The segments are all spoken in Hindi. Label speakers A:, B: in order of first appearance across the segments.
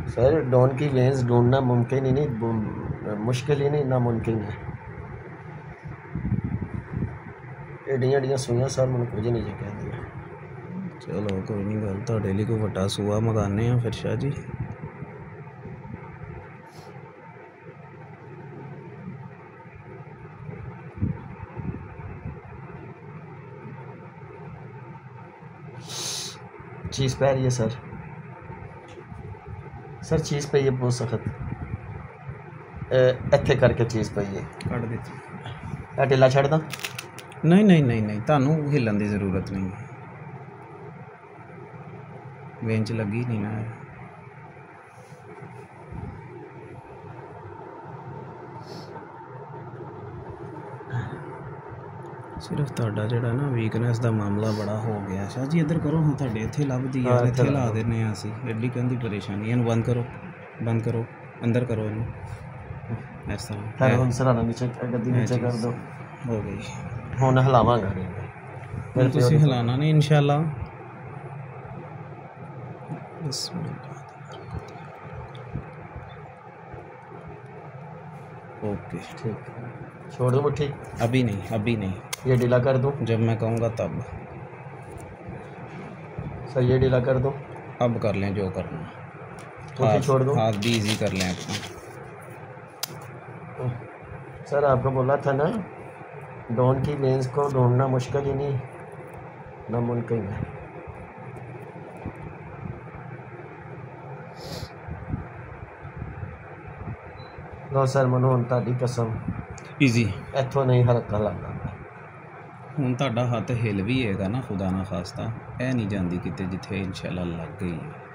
A: सर डॉन की वेंस ढूंढना मुमकिन ही नहीं, मुश्किल ही नहीं, नामुमकिन है। एडियां एडियां सूइयां सर मैं कुछ नहीं जी कह दिया।
B: चलो कोई नहीं गल, तुहाडे लई कोई वड्डा सूआ मंगाने आ फिर शाह जी।
A: चीज़ पै रही है सर, सर चीज़ पई है बहुत सख्त, इत्थे करके चीज़ पई है।
B: कट दित्ती।
A: ढिला छड़ दा?
B: नहीं नहीं नहीं नहीं, तुहानू हिलन की जरूरत नहीं, वेन च लगी नहीं ना। सिर्फ तुहाडा जिहड़ा ना वीकनेस का मामला बड़ा हो गया। शाह जी इधर करो, हाँ तुहाडे इत्थे लभदी है, इत्थे ला देने असीं, एड्डी कहंदी परेशानी। इहनूं बंद करो, बंद करो, अंदर करो इहनूं इस तरह।
A: हुण सराहना नीचे, गद्दी नीचे कर दो,
B: हो गई।
A: हुण हिलावांगा
B: हुण तुसीं हिलाना नहीं इंशाअल्लाह। बिस्मिल्लाह। ओके
A: ठीक है, छोड़ दो मुट्ठी?
B: अभी नहीं, अभी नहीं,
A: ये ढीला कर दूं?
B: जब मैं कहूँगा तब।
A: सर ये ढीला कर दो?
B: अब कर लें जो करना।
A: मुट्ठी छोड़ दो?
B: हाथ भी इजी कर लें अपना।
A: सर आपको बोला था ना, डॉन की वेंस को ढूंढना मुश्किल ही नहीं, नामुमकिन है। लो सर मनो हुण तुहाडी कसम
B: ईजी
A: इत्थों नहीं हल्का लगदा।
B: हुण तुहाडा हत्थ हिल भी हैगा ना, खुदा ना खास्ता ਇਹ नहीं जाती किते जिथे इंशाअल्लाह लग गई है।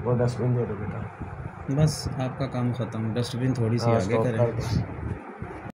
A: वो डस्टबिन दे दो बेटा।
B: बस आपका काम ख़त्म, डस्टबिन थोड़ी सी आगे करें।